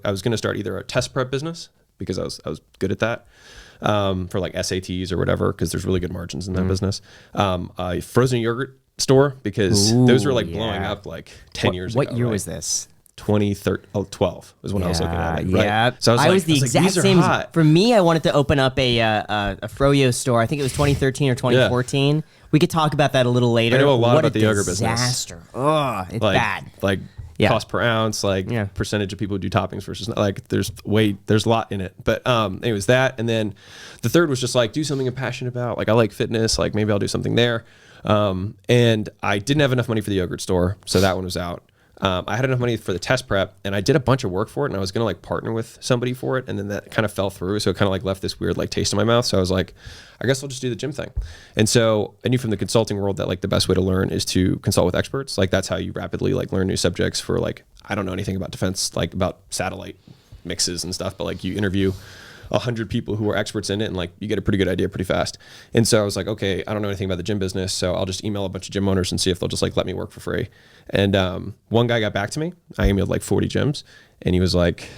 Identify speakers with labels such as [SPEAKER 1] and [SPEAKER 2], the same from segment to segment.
[SPEAKER 1] I was going to start either a test prep business because I was good at that, for like SATs or whatever, because there's really good margins in that business. A frozen yogurt store, because those were like blowing up like 10 years ago.
[SPEAKER 2] What year was this?
[SPEAKER 1] 2012 was when I was looking at it. Right?
[SPEAKER 2] Yeah.
[SPEAKER 1] So
[SPEAKER 2] I was the exact
[SPEAKER 1] these are
[SPEAKER 2] same.
[SPEAKER 1] hot.
[SPEAKER 2] For me, I wanted to open up a froyo store. I think it was 2013 or 2014. Yeah. We could talk about that a little later.
[SPEAKER 1] I know a lot about the yogurt business.
[SPEAKER 2] Disaster. Oh, it's
[SPEAKER 1] like,
[SPEAKER 2] bad.
[SPEAKER 1] Like cost per ounce, like percentage of people who do toppings versus not, like there's a lot in it. But it was that, and then the third was just like do something I'm passionate about. Like I like fitness. Like maybe I'll do something there. And I didn't have enough money for the yogurt store, so that one was out. I had enough money for the test prep, and I did a bunch of work for it, and I was going to like partner with somebody for it. And then that kind of fell through. So it kind of like left this weird like taste in my mouth. So I was like, I guess I'll just do the gym thing. And so I knew from the consulting world that like the best way to learn is to consult with experts. Like that's how you rapidly like learn new subjects for like, I don't know anything about defense, like about satellite mixes and stuff, but like you interview 100 people who are experts in it, and like you get a pretty good idea pretty fast. And so I was like, okay, I don't know anything about the gym business, so I'll just email a bunch of gym owners and see if they'll just like let me work for free. And one guy got back to me. I emailed like 40 gyms, and he was like,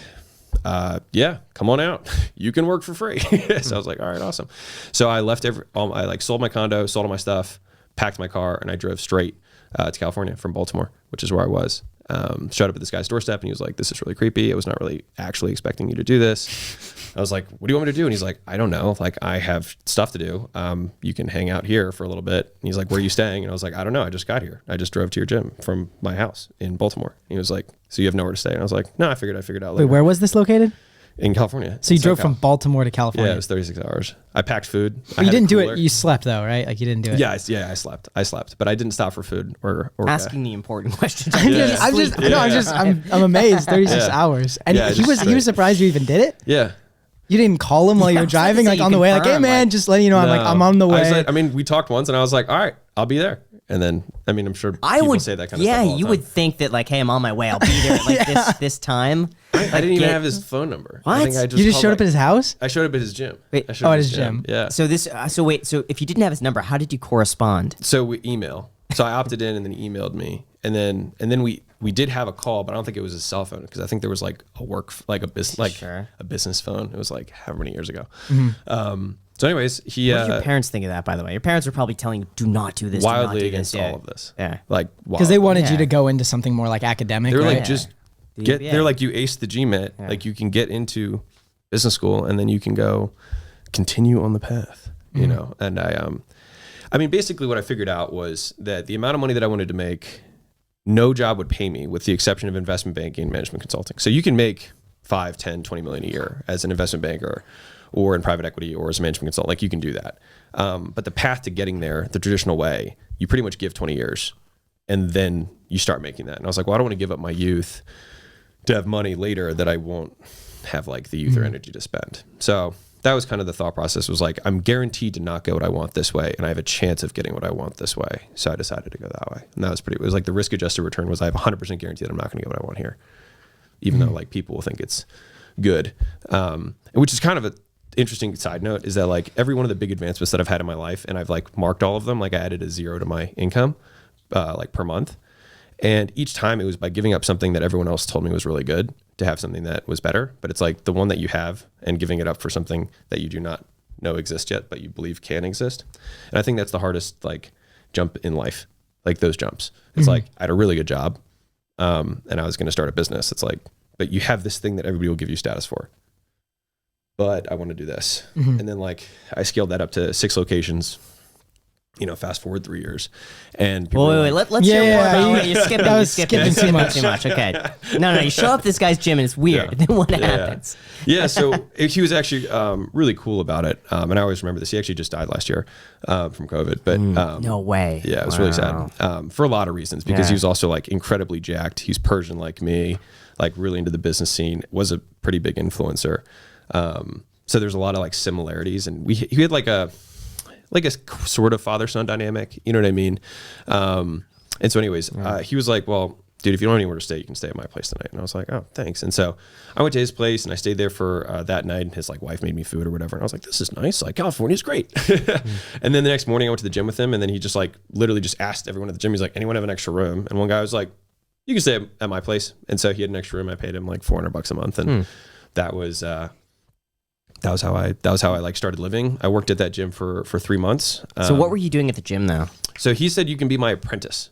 [SPEAKER 1] yeah, come on out, you can work for free. So I was like, all right, awesome. So I left I like sold my condo, sold all my stuff, packed my car, and I drove straight to California from Baltimore, which is where I was. Showed up at this guy's doorstep, and he was like, this is really creepy. I was not really actually expecting you to do this. I was like, what do you want me to do? And he's like, I don't know. Like, I have stuff to do. You can hang out here for a little bit. And he's like, where are you staying? And I was like, I don't know. I just got here. I just drove to your gym from my house in Baltimore. And he was like, so you have nowhere to stay? And I was like, no, I figured out later.
[SPEAKER 3] Wait, where was this located?
[SPEAKER 1] In California.
[SPEAKER 3] So you drove from Baltimore to California?
[SPEAKER 1] Yeah, it was 36 hours. I packed food.
[SPEAKER 3] But you didn't do it. You slept though, right? Like you didn't do it.
[SPEAKER 1] Yeah, I slept, but I didn't stop for food or
[SPEAKER 2] asking the important questions.
[SPEAKER 3] I'm amazed. 36 hours, and he was surprised you even did it.
[SPEAKER 1] Yeah.
[SPEAKER 3] You didn't call him while you were driving, like on the way, like, hey man, just letting you know, I'm on the way.
[SPEAKER 1] I mean, we talked once, and I was like, all right, I'll be there. And then, I mean, I'm sure people say that kind of stuff all the time.
[SPEAKER 2] You would think that like, hey, I'm on my way. I'll be there at like this time.
[SPEAKER 1] I didn't even have his phone number.
[SPEAKER 2] What?
[SPEAKER 1] I think
[SPEAKER 3] You just showed up at his house?
[SPEAKER 1] I showed up at his gym.
[SPEAKER 2] Wait,
[SPEAKER 3] at his gym.
[SPEAKER 1] Yeah.
[SPEAKER 2] So if you didn't have his number, how did you correspond?
[SPEAKER 1] So we email. So I opted in, and then he emailed me, and then we did have a call, but I don't think it was his cell phone, because I think there was like a business phone. It was like however many years ago. Mm-hmm. So anyways,
[SPEAKER 2] What did your parents think of that, by the way? Your parents were probably telling you, do not do this.
[SPEAKER 1] Wildly against all of this.
[SPEAKER 2] Yeah.
[SPEAKER 1] Like,
[SPEAKER 3] because they wanted you to go into something more like academic.
[SPEAKER 1] They're
[SPEAKER 3] right?
[SPEAKER 1] like, just they're like, you aced the GMAT. Yeah. Like you can get into business school, and then you can go continue on the path, you know? And I mean, basically what I figured out was that the amount of money that I wanted to make, no job would pay me, with the exception of investment banking and management consulting. So you can make 5, 10, 20 million a year as an investment banker, or in private equity, or as a management consultant. Like you can do that. But the path to getting there, the traditional way, you pretty much give 20 years and then you start making that. And I was like, well, I don't want to give up my youth to have money later that I won't have like the youth or energy to spend. So that was kind of the thought process, was like, I'm guaranteed to not get what I want this way, and I have a chance of getting what I want this way. So I decided to go that way. And that was it was like the risk adjusted return was, I have 100% guarantee that I'm not going to get what I want here, even though like people will think it's good. Which is kind of a interesting side note, is that like every one of the big advancements that I've had in my life, and I've like marked all of them, like I added a 0 to my income, like per month. And each time it was by giving up something that everyone else told me was really good to have something that was better. But it's like the one that you have, and giving it up for something that you do not know exists yet, but you believe can exist. And I think that's the hardest like jump in life, like those jumps. It's like, I had a really good job, and I was going to start a business. It's like, but you have this thing that everybody will give you status for, but I want to do this. And then like I scaled that up to 6 locations, you know, fast forward 3 years, and
[SPEAKER 2] wait, let's hear more about you're skipping too much. Okay, no, you show up at this guy's gym and it's weird. Then what happens?
[SPEAKER 1] Yeah, so he was actually really cool about it, and I always remember this. He actually just died last year from COVID, but
[SPEAKER 2] no way.
[SPEAKER 1] Yeah, it was really sad for a lot of reasons, because he was also like incredibly jacked. He's Persian like me, like really into the business scene. Was a pretty big influencer. So there's a lot of like similarities, and he had like a sort of father-son dynamic, you know what I mean? And so anyways, he was like, well, dude, if you don't have anywhere to stay, you can stay at my place tonight. And I was like, oh, thanks. And so I went to his place, and I stayed there for that night, and his like wife made me food or whatever. And I was like, this is nice. Like, California's great. And then the next morning I went to the gym with him, and then he just like literally just asked everyone at the gym, he's like, anyone have an extra room? And one guy was like, you can stay at my place. And so he had an extra room. I paid him like $400 a month. And that was how I like started living. I worked at that gym for 3 months.
[SPEAKER 2] So what were you doing at the gym though?
[SPEAKER 1] So he said, you can be my apprentice.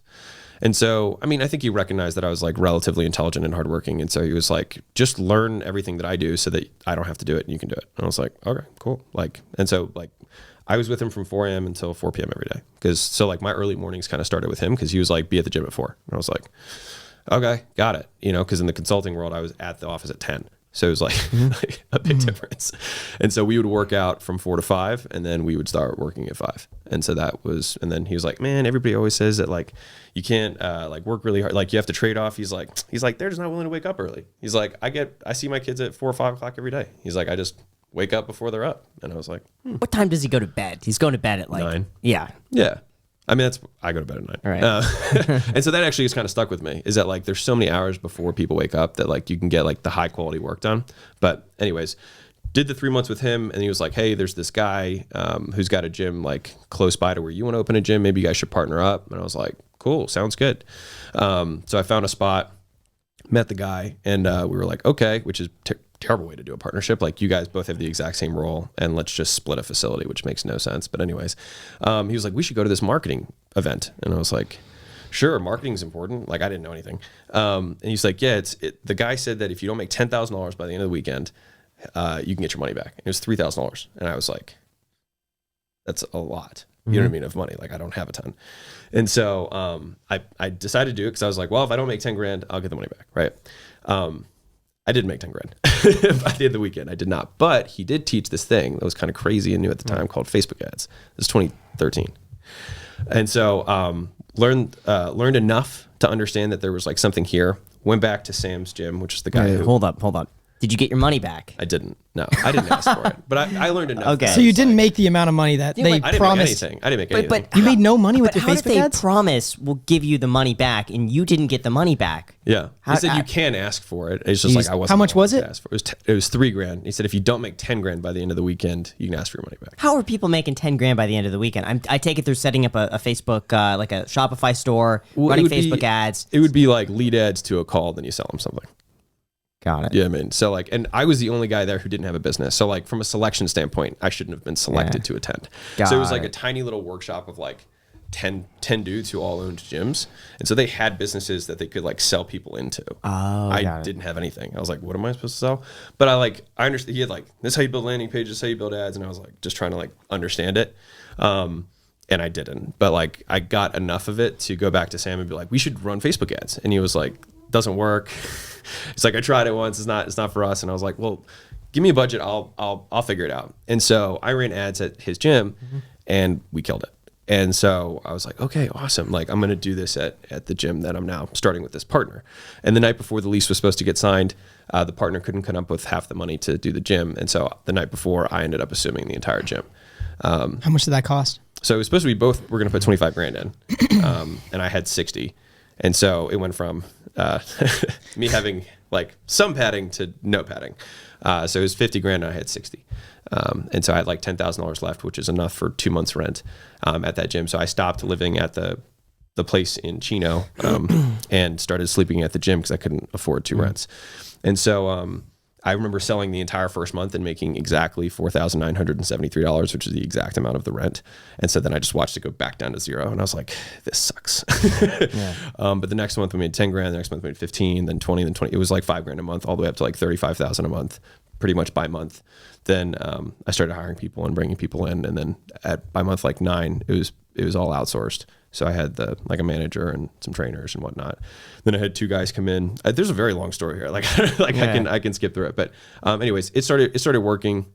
[SPEAKER 1] And so, I mean, I think he recognized that I was like relatively intelligent and hardworking. And so he was like, just learn everything that I do so that I don't have to do it and you can do it. And I was like, okay, cool. Like, and so like I was with him from 4 a.m. until 4 p.m. every day. Cause so like my early mornings kind of started with him cause he was like, be at the gym at 4. And I was like, okay, got it. You know, cause in the consulting world, I was at the office at 10. So it was like a big difference. And so we would work out from 4 to 5 and then we would start working at 5. And so that was, and then he was like, man, everybody always says that like, you can't like work really hard. Like you have to trade off. He's like, they're just not willing to wake up early. He's like, I see my kids at 4 or 5 o'clock every day. He's like, I just wake up before they're up. And I was like,
[SPEAKER 2] What time does he go to bed? He's going to bed at like
[SPEAKER 1] 9.
[SPEAKER 2] Yeah.
[SPEAKER 1] Yeah. I mean, I go to bed at 9.
[SPEAKER 2] All right.
[SPEAKER 1] And so that actually just kind of stuck with me is that like, there's so many hours before people wake up that like you can get like the high quality work done. But anyways, did the 3 months with him and he was like, hey, there's this guy who's got a gym like close by to where you want to open a gym. Maybe you guys should partner up. And I was like, cool, sounds good. So I found a spot, met the guy and we were like, okay, which is terrible way to do a partnership. Like you guys both have the exact same role and let's just split a facility, which makes no sense. But anyways, he was like, we should go to this marketing event. And I was like, sure, marketing is important. Like I didn't know anything. And he's like, yeah, the guy said that if you don't make $10,000 by the end of the weekend, you can get your money back. And it was $3,000. And I was like, that's a lot. You know what I mean? Of money. Like I don't have a ton. And so I decided to do it because I was like, well, if I don't make 10 grand, I'll get the money back. Right. I didn't make 10 grand by the end of the weekend. I did not, but he did teach this thing that was kind of crazy and new at the time called Facebook ads. It was 2013. And so, learned enough to understand that there was like something here, went back to Sam's gym, which is the guy who...
[SPEAKER 2] Hold up. Did you get your money back?
[SPEAKER 1] I didn't. No, I didn't ask for it, but I learned enough.
[SPEAKER 2] Okay.
[SPEAKER 3] So you didn't make the amount of money that they
[SPEAKER 1] I didn't
[SPEAKER 3] promised.
[SPEAKER 1] make anything. I didn't make anything.
[SPEAKER 3] You made no money with your
[SPEAKER 2] how
[SPEAKER 3] Facebook
[SPEAKER 2] did they
[SPEAKER 3] ads?
[SPEAKER 2] promise we'll give you the money back and you didn't get the money back?
[SPEAKER 1] Yeah. He said you can ask for it. It's just like I wasn't.
[SPEAKER 3] How much was
[SPEAKER 1] willing
[SPEAKER 3] it?
[SPEAKER 1] to ask for it. It was $3,000. He said if you don't make 10 grand by the end of the weekend, you can ask for your money back.
[SPEAKER 2] How are people making 10 grand by the end of the weekend? I take it they're setting up a Facebook, like a Shopify store, running Facebook ads.
[SPEAKER 1] It would be like lead ads to a call, then you sell them something.
[SPEAKER 2] Got it.
[SPEAKER 1] Yeah, I mean, so like, and I was the only guy there who didn't have a business. So like from a selection standpoint, I shouldn't have been selected to attend. So it was like a tiny little workshop of like 10 dudes who all owned gyms. And so they had businesses that they could like sell people into.
[SPEAKER 2] Oh,
[SPEAKER 1] I didn't have anything. I was like, what am I supposed to sell? But I understood. He had like, this is how you build landing pages, this is how you build ads. And I was like, just trying to like understand it. And I didn't, but like I got enough of it to go back to Sam and be like, we should run Facebook ads. And he was like, doesn't work. It's like, I tried it once. It's not for us. And I was like, well, give me a budget. I'll figure it out. And so I ran ads at his gym and we killed it. And so I was like, okay, awesome. Like I'm going to do this at the gym that I'm now starting with this partner. And the night before the lease was supposed to get signed, the partner couldn't come up with half the money to do the gym. And so the night before I ended up assuming the entire gym.
[SPEAKER 3] How much did that cost?
[SPEAKER 1] So it was supposed to be we're going to put 25 grand in. And I had 60. And so it went from me having like some padding to no padding. So it was 50 grand and I had 60. And so I had like $10,000 left, which is enough for 2 months rent at that gym. So I stopped living at the place in Chino and started sleeping at the gym because I couldn't afford 2 rents. And so I remember selling the entire first month and making exactly $4,973, which is the exact amount of the rent. And so then I just watched it go back down to 0. And I was like, this sucks. But the next month we made 10 grand, the next month we made 15, then 20, then 20. It was like 5 grand a month, all the way up to like 35,000 a month, pretty much by month. Then I started hiring people and bringing people in. And then by month like 9, it was all outsourced. So I had a manager and some trainers and whatnot. Then I had 2 guys come in. There's a very long story here. I can skip through it. But anyways, it started working.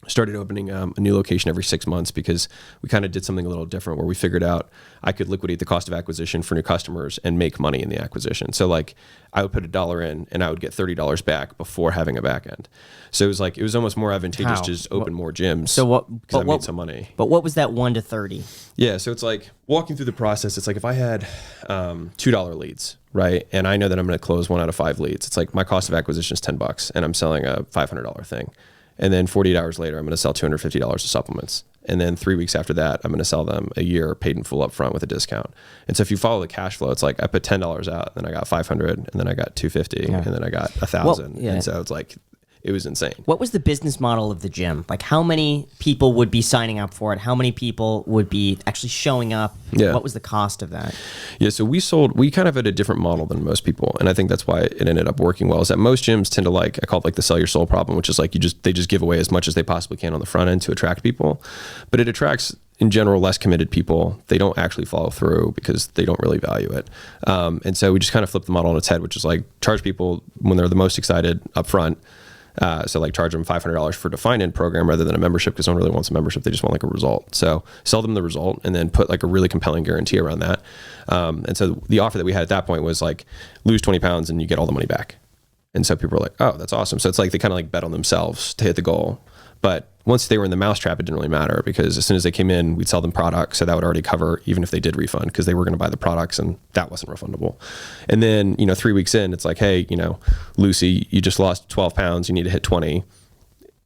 [SPEAKER 1] Started opening a new location every 6 months because we kind of did something a little different where we figured out I could liquidate the cost of acquisition for new customers and make money in the acquisition. So like I would put $1 in and I would get $30 back before having a back end. So it was almost more advantageous to just open more gyms.
[SPEAKER 2] So
[SPEAKER 1] because I made some money.
[SPEAKER 2] But what was that 1 to 30?
[SPEAKER 1] Yeah, so it's like walking through the process. It's like if I had $2 leads, right, and I know that I'm going to close 1 out of 5 leads. It's like my cost of acquisition is $10, and I'm selling a $500 thing. And then 48 hours later, I'm going to sell $250 of supplements. And then 3 weeks after that, I'm going to sell them a year paid in full up front with a discount. And so if you follow the cash flow, it's like I put $10 out, and then I got 500, and then I got 250, and then I got 1,000.
[SPEAKER 2] Well,
[SPEAKER 1] and so it's like, it was insane.
[SPEAKER 2] What was the business model of the gym? Like, how many people would be signing up for it? How many people would be actually showing up?
[SPEAKER 1] Yeah.
[SPEAKER 2] What was the cost of that?
[SPEAKER 1] Yeah, so we kind of had a different model than most people. And I think that's why it ended up working well, is that most gyms tend to like, I call it like the sell your soul problem, which is like they just give away as much as they possibly can on the front end to attract people. But it attracts, in general, less committed people. They don't actually follow through because they don't really value it. And so we just kind of flipped the model on its head, which is like charge people when they're the most excited up front. So like charge them $500 for a defined end program rather than a membership, because no one really wants a membership. They just want like a result. So sell them the result and then put like a really compelling guarantee around that. And so the offer that we had at that point was like lose 20 pounds and you get all the money back. And so people were like, oh, that's awesome. So it's like they kind of like bet on themselves to hit the goal. But once they were in the mousetrap, it didn't really matter, because as soon as they came in, we'd sell them products. So that would already cover, even if they did refund, because they were going to buy the products and that wasn't refundable. And then, 3 weeks in, it's like, hey, Lucy, you just lost 12 pounds. You need to hit 20.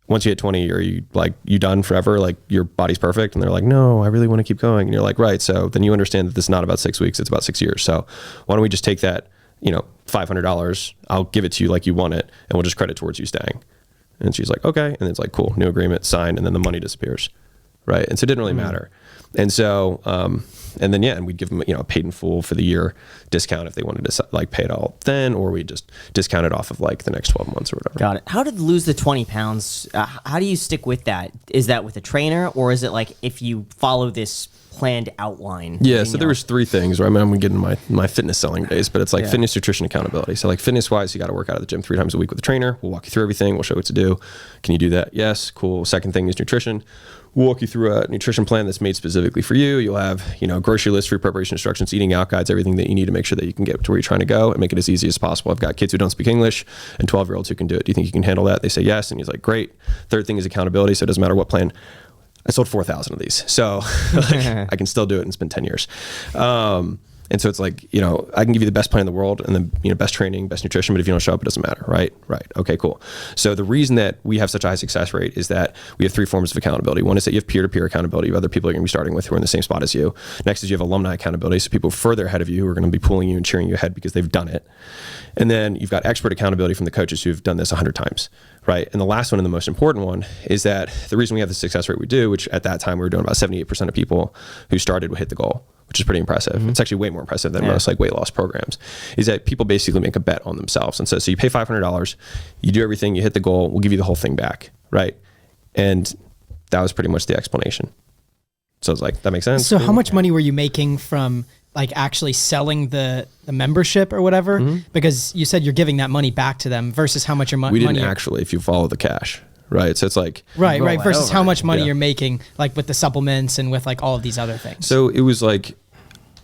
[SPEAKER 1] Once you hit 20, are you done forever? Like your body's perfect? And they're like, no, I really want to keep going. And you're like, right. So then you understand that this is not about 6 weeks. It's about 6 years. So why don't we just take that, $500, I'll give it to you like you want it, and we'll just credit towards you staying. And she's like, okay. And it's like, cool, new agreement signed. And then the money disappears. Right. And so it didn't really matter. And so, and then, and we'd give them, paid in full for the year discount if they wanted to like pay it all then, or we just discount it off of like the next 12 months or whatever.
[SPEAKER 2] Got it. How did lose the 20 pounds? How do you stick with that? Is that with a trainer, or is it like if you follow this planned outline?
[SPEAKER 1] Yeah, so there was 3 things, right? I mean, I'm getting my fitness selling days, but it's like fitness, nutrition, accountability. So like fitness wise, you got to work out at the gym 3 times a week with a trainer. We'll walk you through everything. We'll show you what to do. Can you do that? Yes. Cool. Second thing is nutrition. We'll walk you through a nutrition plan that's made specifically for you. You'll have, grocery list, food preparation instructions, eating out guides, everything that you need to make sure that you can get to where you're trying to go and make it as easy as possible. I've got kids who don't speak English and 12-year-olds who can do it. Do you think you can handle that? They say yes. And he's like, great. Third thing is accountability. So it doesn't matter what plan. I sold 4,000 of these. So I can still do it, and it's been 10 years. And so it's like, I can give you the best plan in the world and the, best training, best nutrition, but if you don't show up, it doesn't matter. Right. Okay, cool. So the reason that we have such a high success rate is that we have 3 forms of accountability. One is that you have peer-to-peer accountability. You have other people you're going to be starting with who are in the same spot as you. Next is you have alumni accountability. So people further ahead of you who are going to be pulling you and cheering you ahead because they've done it. And then you've got expert accountability from the coaches who've done this 100 times. Right. And the last one, and the most important one, is that the reason we have the success rate we do, which at that time we were doing about 78% of people who started would hit the goal, which is pretty impressive. It's actually way more impressive than most like weight loss programs, is that people basically make a bet on themselves. And so you pay $500, you do everything, you hit the goal, we'll give you the whole thing back. Right. And that was pretty much the explanation. So it's like, that makes sense.
[SPEAKER 3] So how much money were you making from like actually selling the membership or whatever? Because you said you're giving that money back to them versus how much your money.
[SPEAKER 1] We didn't actually, if you follow the cash. Right. So it's like.
[SPEAKER 3] Right. Versus how much money you're making, like with the supplements and with like all of these other things.
[SPEAKER 1] So it was like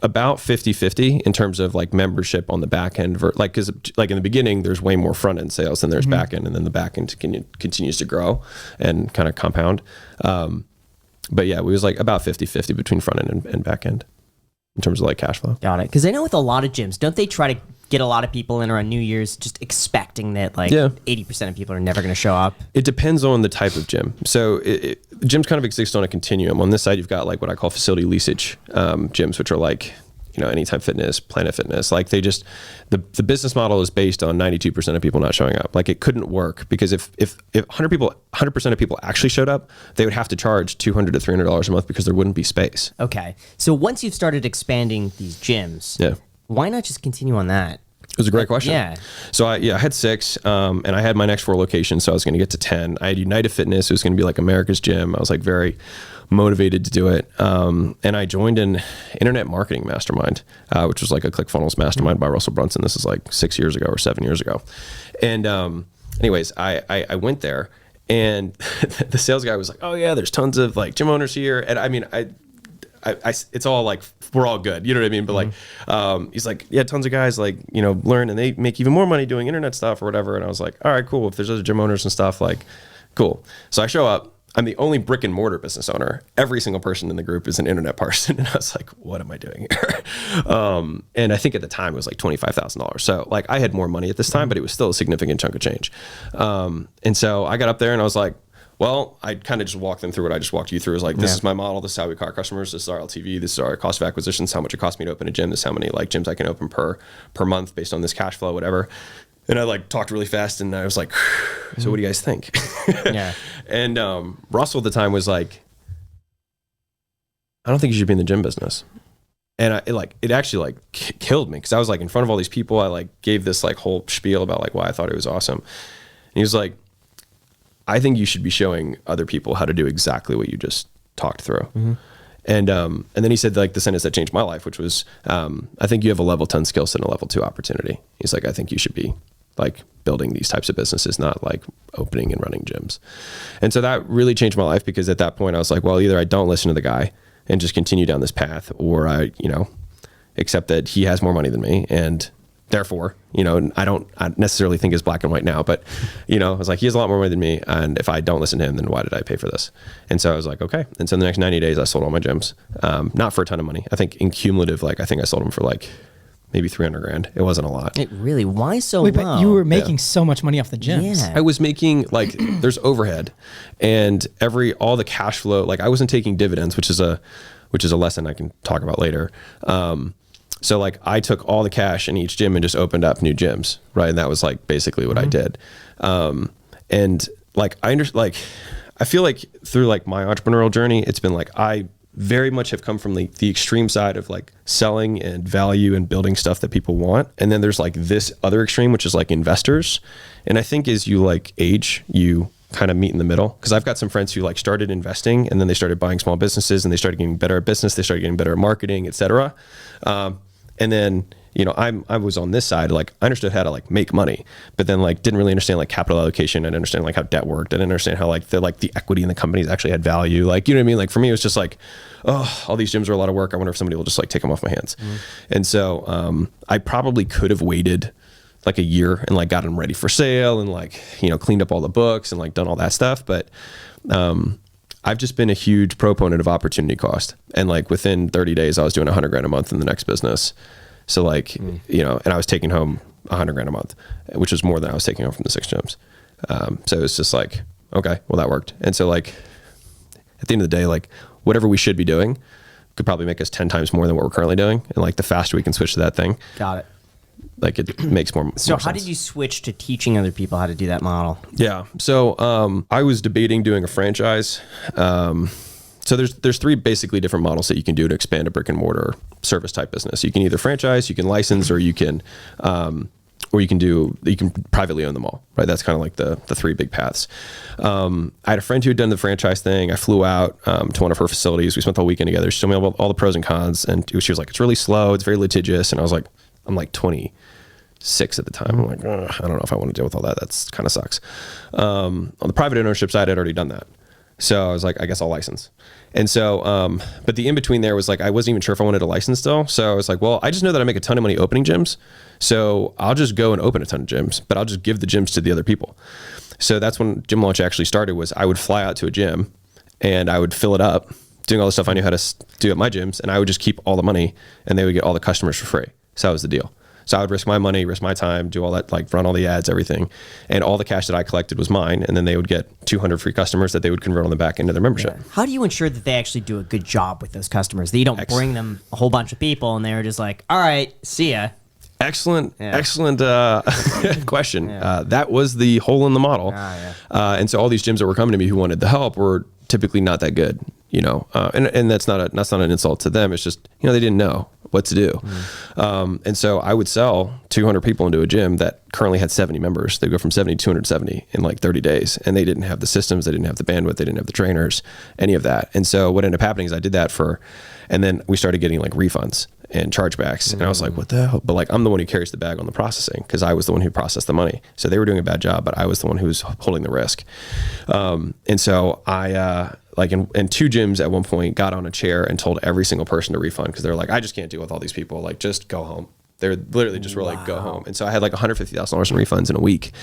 [SPEAKER 1] about 50-50 in terms of like membership on the back end. Cause like in the beginning, there's way more front end sales than there's back end. And then the back end continues to grow and kind of compound. But yeah, it was like about 50-50 between front end and back end in terms of like cash flow.
[SPEAKER 2] Got it. Because I know with a lot of gyms, don't they try to get a lot of people in around New Year's just expecting that 80% of people are never going to show up?
[SPEAKER 1] It depends on the type of gym. So gyms kind of exist on a continuum. On this side, you've got like what I call facility leasage gyms, which are like, Anytime Fitness, Planet Fitness. Like they just, the business model is based on 92% of people not showing up. Like it couldn't work because if 100% of people actually showed up, they would have to charge $200 to $300 a month because there wouldn't be space.
[SPEAKER 2] Okay. So once you've started expanding these gyms, why not just continue on that?
[SPEAKER 1] It was a great question.
[SPEAKER 2] Yeah.
[SPEAKER 1] So I had 6, and I had my next 4 locations. So I was going to get to 10. I had United Fitness. It was going to be like America's gym. I was like very motivated to do it. And I joined an internet marketing mastermind, which was like a ClickFunnels mastermind by Russell Brunson. This is like 6 years ago or 7 years ago. And anyways, I went there, and the sales guy was like, oh yeah, there's tons of like gym owners here. And I mean, it's all like, we're all good. You know what I mean? But like, he's like, yeah, tons of guys like, learn and they make even more money doing internet stuff or whatever. And I was like, all right, cool. If there's other gym owners and stuff, like, cool. So I show up. I'm the only brick and mortar business owner. Every single person in the group is an internet person. And I was like, what am I doing here? And I think at the time it was like $25,000. So like I had more money at this time, but it was still a significant chunk of change. And so I got up there and I was like, well, I kind of just walked them through what I just walked you through. Is like, this is my model. This is how we acquire customers. This is our LTV. This is our cost of acquisition. This is how much it costs me to open a gym. This is how many like gyms I can open per month based on this cash flow, whatever. And I like talked really fast, and I was like, so what do you guys think?
[SPEAKER 2] Yeah.
[SPEAKER 1] And Russell at the time was like, I don't think you should be in the gym business. And it actually like killed me, because I was like in front of all these people. I like gave this like whole spiel about like why I thought it was awesome. And he was like, I think you should be showing other people how to do exactly what you just talked through. And then he said like the sentence that changed my life, which was, I think you have a level 10 skill set and a level 2 opportunity. He's like, I think you should be like building these types of businesses, not like opening and running gyms. And so that really changed my life, because at that point I was like, well, either I don't listen to the guy and just continue down this path, or I, accept that he has more money than me, and therefore, I necessarily think it's black and white now, but, I was like, he has a lot more money than me. And if I don't listen to him, then why did I pay for this? And so I was like, okay. And so in the next 90 days, I sold all my gyms, not for a ton of money. I think in cumulative, I think I sold them for like maybe 300 grand. It wasn't a lot.
[SPEAKER 2] Why so
[SPEAKER 3] Wait,
[SPEAKER 2] low?
[SPEAKER 3] but you were making so much money off the gyms.
[SPEAKER 2] Yeah.
[SPEAKER 1] I was making like, there's overhead, and all the cash flow, like I wasn't taking dividends, which is a lesson I can talk about later. So like I took all the cash in each gym and just opened up new gyms, right? And that was like basically what I did. And like I feel like through like my entrepreneurial journey, it's been like I very much have come from the extreme side of like selling and value and building stuff that people want. And then there's like this other extreme, which is like investors. And I think as you like age, you kind of meet in the middle, because I've got some friends who like started investing, and then they started buying small businesses, and they started getting better at business. They started getting better at marketing, et cetera. And then, I was on this side, like I understood how to like make money, but then like didn't really understand like capital allocation. I didn't understand like how debt worked. I didn't understand how like the equity in the companies actually had value. Like, you know what I mean? Like for me, it was just like, oh, all these gyms are a lot of work. I wonder if somebody will just like take them off my hands. And so I probably could have waited like a year and like got them ready for sale, and like, cleaned up all the books and like done all that stuff. But I've just been a huge proponent of opportunity cost. And like within 30 days, I was doing 100 grand a month in the next business. So like, and I was taking home 100 grand a month, which was more than I was taking home from the 6 gyms. So it's just like, okay, well that worked. And so like at the end of the day, like whatever we should be doing could probably make us 10 times more than what we're currently doing. And like the faster we can switch to that thing.
[SPEAKER 2] Got it.
[SPEAKER 1] Like it makes more
[SPEAKER 2] So
[SPEAKER 1] more
[SPEAKER 2] how
[SPEAKER 1] sense.
[SPEAKER 2] did you switch to teaching other people how to do that model?
[SPEAKER 1] Yeah. So I was debating doing a franchise. So there's 3 basically different models that you can do to expand a brick and mortar service type business. You can either franchise, you can license, or you can privately own them all, right? That's kind of like the 3 big paths. I had a friend who had done the franchise thing. I flew out to one of her facilities. We spent the whole weekend together. She told me all the pros and cons, and she was like, it's really slow. It's very litigious. And I was like, I'm like 26 at the time. I'm like, I don't know if I want to deal with all that. That's kind of sucks. On the private ownership side, I'd already done that. So I was like, I guess I'll license. And so, but the in-between there was like, I wasn't even sure if I wanted a license still. So I was like, well, I just know that I make a ton of money opening gyms. So I'll just go and open a ton of gyms, but I'll just give the gyms to the other people. So that's when Gym Launch actually started. Was I would fly out to a gym and I would fill it up, doing all the stuff I knew how to do at my gyms. And I would just keep all the money, and they would get all the customers for free. So that was the deal. So I would risk my money, risk my time, do all that, like run all the ads, everything. And all the cash that I collected was mine. And then they would get 200 free customers that they would convert on the back end of their membership.
[SPEAKER 2] Yeah. How do you ensure that they actually do a good job with those customers? That you don't bring them a whole bunch of people and they're just like, all right, see ya.
[SPEAKER 1] Excellent question. Yeah. That was the hole in the model. And so all these gyms that were coming to me who wanted the help were typically not that good, and that's not an insult to them. It's just, they didn't know what to do. And so I would sell 200 people into a gym that currently had 70 members. They'd go from 70 to 270 in like 30 days. And they didn't have the systems. They didn't have the bandwidth. They didn't have the trainers, any of that. And so what ended up happening is I did that and then we started getting like refunds and chargebacks. And I was like, what the hell? But like, I'm the one who carries the bag on the processing, because I was the one who processed the money. So they were doing a bad job, but I was the one who was holding the risk. And so I, like in 2 gyms at one point, got on a chair and told every single person to refund, because they're like, I just can't deal with all these people. Like, just go home. They're literally just were like, go home. And so I had like $150,000 in refunds in a week.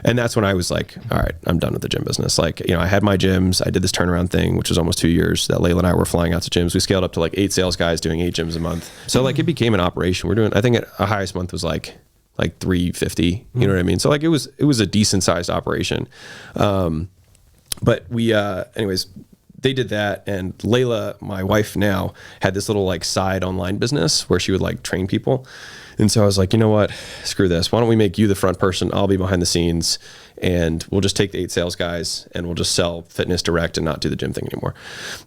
[SPEAKER 1] And that's when I was like, all right, I'm done with the gym business. Like, I had my gyms. I did this turnaround thing, which was almost 2 years, that Layla and I were flying out to gyms. We scaled up to like 8 sales guys doing 8 gyms a month. So like it became an operation. We're doing, I think our highest month was like 350, you know what I mean? So like it was a decent sized operation. But we, anyways, they did that. And Layla, my wife now, had this little like side online business where she would like train people. And so I was like, you know what, screw this. Why don't we make you the front person? I'll be behind the scenes, and we'll just take the 8 sales guys and we'll just sell fitness direct and not do the gym thing anymore.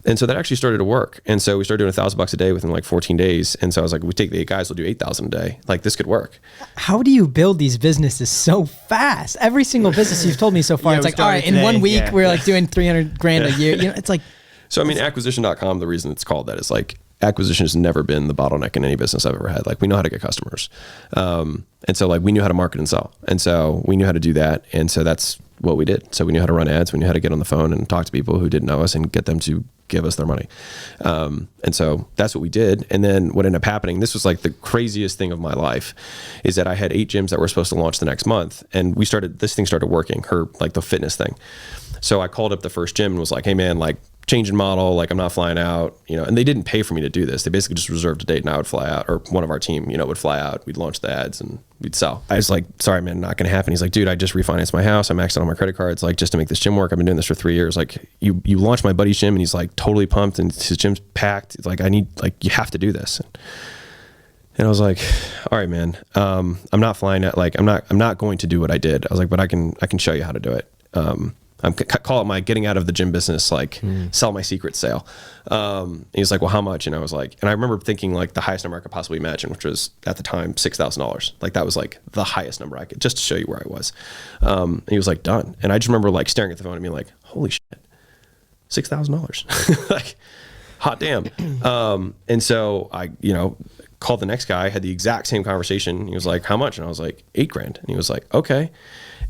[SPEAKER 1] And so that actually started to work. And so we started doing $1,000 a day within like 14 days. And so I was like, we take the 8 guys, we'll do 8,000 a day. Like this could work.
[SPEAKER 3] How do you build these businesses so fast? Every single business you've told me so far, it's like, all right, in 1 week, we're like doing 300 grand a year. You know, it's like.
[SPEAKER 1] So, I mean, acquisition.com, the reason it's called that is like, acquisition has never been the bottleneck in any business I've ever had. Like we know how to get customers. And so like we knew how to market and sell. And so we knew how to do that. And so that's what we did. So we knew how to run ads. We knew how to get on the phone and talk to people who didn't know us and get them to give us their money. And so that's what we did. And then what ended up happening, this was like the craziest thing of my life, is that I had 8 gyms that were supposed to launch the next month. And this thing started working, like the fitness thing. So I called up the first gym and was like, hey man, like changing model, like I'm not flying out, you know, and they didn't pay for me to do this. They basically just reserved a date and I would fly out, or one of our team, you know, would fly out, we'd launch the ads and we'd sell. I was like, sorry, man, not going to happen. He's like, dude, I just refinanced my house. I maxed out on my credit cards, like just to make this gym work. I've been doing this for 3 years. Like you launched my buddy's gym and he's like totally pumped and his gym's packed. It's like, you have to do this. And I was like, all right, man, I'm not flying out. Like, I'm not going to do what I did. I was like, but I can show you how to do it. Call it my getting out of the gym business, like sell my secret sale. He was like, well, how much? And I was like, and I remember thinking like the highest number I could possibly imagine, which was at the time, $6,000. Like that was like the highest number I could, just to show you where I was. And he was like, done. And I just remember like staring at the phone and being like, holy shit, $6,000. Like hot damn. And so I, called the next guy, had the exact same conversation. He was like, how much? And I was like, $8,000. And he was like, okay.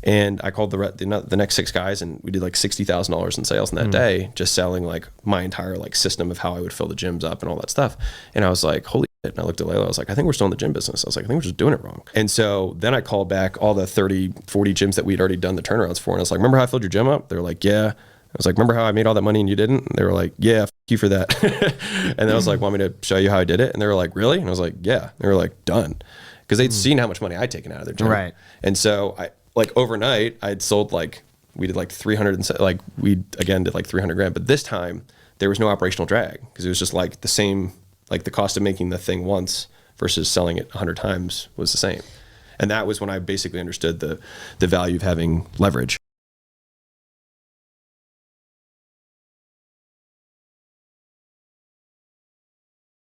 [SPEAKER 1] And I called the next 6 guys and we did like $60,000 in sales in that day, just selling like my entire like system of how I would fill the gyms up and all that stuff. And I was like, holy shit. And I looked at Layla, I was like, I think we're still in the gym business. I was like, I think we're just doing it wrong. And so then I called back all the 30, 40 gyms that we'd already done the turnarounds for. And I was like, remember how I filled your gym up? They were like, yeah. I was like, remember how I made all that money and you didn't? And they were like, yeah, f you for that. And then I was like, want me to show you how I did it? And they were like, really? And I was like, yeah. They were like, done. Because they'd seen how much money I'd taken out of their gym.
[SPEAKER 2] Right.
[SPEAKER 1] And so like overnight, I'd sold we did like 300 and like we again did like 300 grand. But this time there was no operational drag because it was just like the same, like the cost of making the thing once versus selling it 100 times was the same. And that was when I basically understood the value of having leverage.